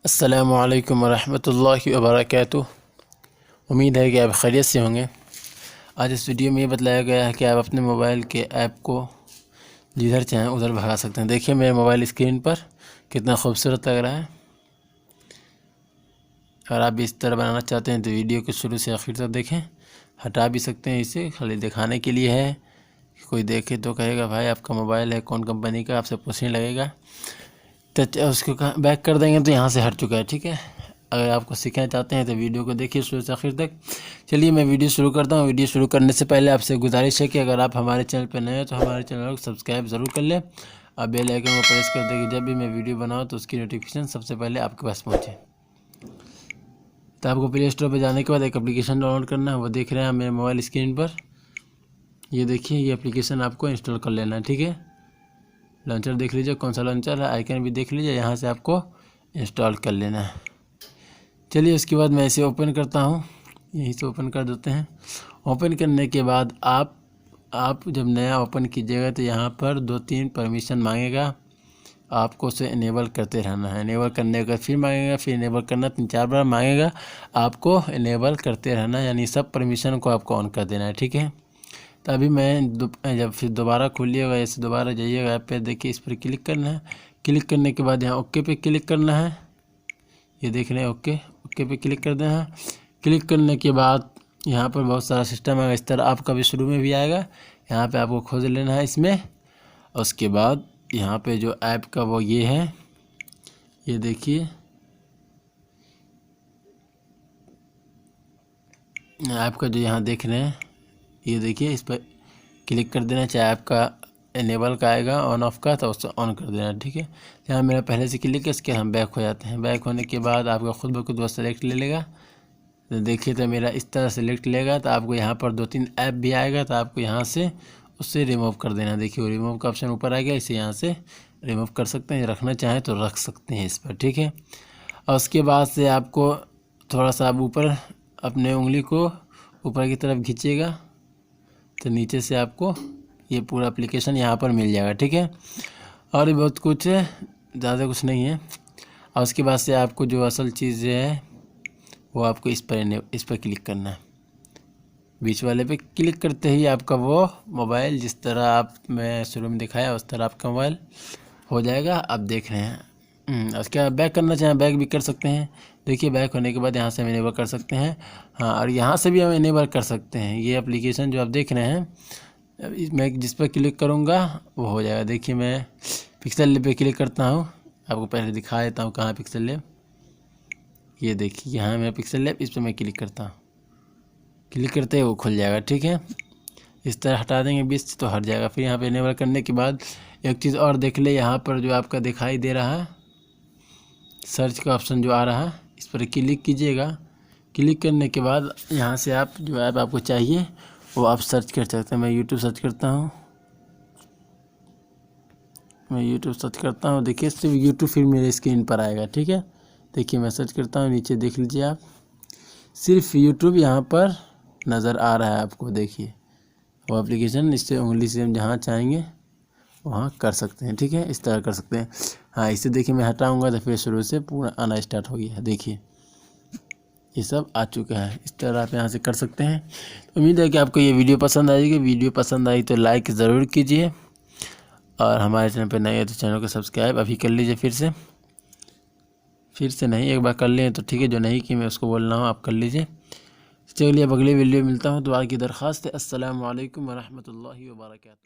अस्सलामु अलैकुम वरहमतुल्लाहि वबरकातुह। उम्मीद है कि आप खैरियत से होंगे। आज इस वीडियो में ये बताया गया है कि आप अपने मोबाइल के ऐप को जिधर चाहें उधर भगा सकते हैं। देखिए मेरे मोबाइल स्क्रीन पर कितना खूबसूरत लग रहा है। अगर आप भी इस तरह बनाना चाहते हैं तो वीडियो को शुरू से आखिर तक देखें। हटा भी सकते हैं, इसे खाली दिखाने के लिए है। कोई देखे तो कहेगा भाई आपका मोबाइल है कौन कंपनी का, आपसे पूछने लगेगा। तो उसको बैक कर देंगे तो यहाँ से हट चुका है। ठीक है, अगर आपको सीखना चाहते हैं तो वीडियो को देखिए शुरू से आखिर तक। चलिए मैं वीडियो शुरू करता हूँ। वीडियो शुरू करने से पहले आपसे गुजारिश है कि अगर आप हमारे चैनल पर नए हैं तो हमारे चैनल को सब्सक्राइब ज़रूर कर लें और बेल आइकन को प्रेस कर दें कि जब भी मैं वीडियो बनाऊँ तो उसकी नोटिफिकेशन सबसे पहले आपके पास पहुँचे। तो आपको प्ले स्टोर पर जाने के बाद एक एप्लीकेशन डाउनलोड करना है, वो देख रहे हैं मेरे मोबाइल स्क्रीन पर। ये देखिए ये एप्लीकेशन आपको इंस्टॉल कर लेना है। ठीक है, लॉन्चर देख लीजिए कौन सा लॉन्चर है, आइकन भी देख लीजिए, यहाँ से आपको इंस्टॉल कर लेना है। चलिए उसके बाद मैं इसे ओपन करता हूँ, यहीं से ओपन कर देते हैं। ओपन करने के बाद आप जब नया ओपन कीजिएगा तो यहाँ पर 2-3 परमिशन मांगेगा, आपको उसे इनेबल करते रहना है। इनेबल करने का फिर मांगेगा, फिर इनेबल करना 3-4 बार मांगेगा, आपको इनेबल करते रहना, यानी सब परमिशन को आपको ऑन कर देना है। ठीक है, तो अभी मैं जब फिर दोबारा खोलिएगा, ऐसे दोबारा जाइएगा ऐप पे, देखिए इस पर क्लिक करना है। क्लिक करने के बाद यहाँ ओके पे क्लिक करना है। ये देख रहे हैं ओके पे क्लिक कर देना है। क्लिक करने के बाद यहाँ पर बहुत सारा सिस्टम है, इस तरह आपका भी शुरू में भी आएगा। यहाँ पे आपको खोज लेना है इसमें। उसके बाद यहाँ पे जो ऐप का वो ये है, ये देखिए ऐप का जो यहाँ देख रहे हैं, ये देखिए इस पर क्लिक कर देना। चाहे आपका इनेबल का आएगा ऑन ऑफ का तो उसको ऑन कर देना। ठीक है, यहाँ मेरा पहले से क्लिक है, इसके हम बैक हो जाते हैं। बैक होने के बाद आपका खुद ब खुद वो सेलेक्ट ले लेगा। तो देखिए तो मेरा इस तरह सेलेक्ट लेगा, तो आपको यहाँ पर 2-3 ऐप भी आएगा, तो आपको यहाँ से उससे रिमूव कर देना। देखिए वो रिमूव का ऑप्शन ऊपर आ गया, इसे यहाँ से रिमूव कर सकते हैं, रखना चाहें तो रख सकते हैं इस पर। ठीक है, और उसके बाद से आपको थोड़ा सा आप ऊपर अपने उंगली को ऊपर की तरफ खींचिएगा तो नीचे से आपको ये पूरा एप्लीकेशन यहाँ पर मिल जाएगा। ठीक है, और भी बहुत कुछ है, ज़्यादा कुछ नहीं है। और उसके बाद से आपको जो असल चीज़ है वो आपको इस पर क्लिक करना है। बीच वाले पे क्लिक करते ही आपका वो मोबाइल जिस तरह आप मैं शुरू में दिखाया उस तरह आपका मोबाइल हो जाएगा। आप देख रहे हैं। उसके बाद बैक करना चाहें बैक भी कर सकते हैं। देखिए बैक होने के बाद यहाँ से हम इनेबल कर सकते हैं। हाँ, और यहाँ से भी हम इनेबल कर सकते हैं। ये एप्लीकेशन जो आप देख रहे हैं, मैं जिस पर क्लिक करूँगा वो हो जाएगा। देखिए मैं पिक्सल लैब पे क्लिक करता हूँ, आपको पहले दिखा देता हूँ कहाँ पिक्सल लैब। ये देखिए यहाँ मैं पिक्सल लैब, इस पर मैं क्लिक करता हूँ। क्लिक करते ही वो खुल जाएगा। ठीक है, इस तरह हटा देंगे बीच से तो हट जाएगा। फिर यहाँ पे इनेबल करने के बाद एक चीज़ और देख ले, यहाँ पर जो आपका दिखाई दे रहा है सर्च का ऑप्शन जो आ रहा है, इस पर क्लिक कीजिएगा। क्लिक करने के बाद यहाँ से आप जो ऐप आपको चाहिए वो आप सर्च कर सकते हैं। मैं यूट्यूब सर्च करता हूँ, देखिए सिर्फ यूट्यूब फिर मेरे स्क्रीन पर आएगा। ठीक है, देखिए मैं सर्च करता हूँ, नीचे देख लीजिए आप, सिर्फ यूट्यूब यहाँ पर नज़र आ रहा है आपको। देखिए वो एप्लीकेशन, इससे उंगली से हम जहाँ चाहेंगे वहाँ कर सकते हैं। ठीक है, इस तरह कर सकते हैं। हाँ, इसे देखिए मैं हटाऊँगा तो फिर शुरू से पूरा आना स्टार्ट हो गया। देखिए ये सब आ चुका है, इस तरह आप यहाँ से कर सकते हैं। उम्मीद है कि आपको ये वीडियो पसंद आएगी। वीडियो पसंद आई तो लाइक ज़रूर कीजिए और हमारे चैनल पर नए हैं तो चैनल को सब्सक्राइब अभी कर लीजिए। फिर से नहीं, एक बार कर लें तो ठीक है, जो नहीं कि मैं उसको बोल रहा हूँ आप कर लीजिए। चलिए अब अगले वीडियो मिलता हूँ। दुआ की दरख्वास्त है। अस्सलामु अलैकुम वरहमतुल्लाहि वबरकातुहू।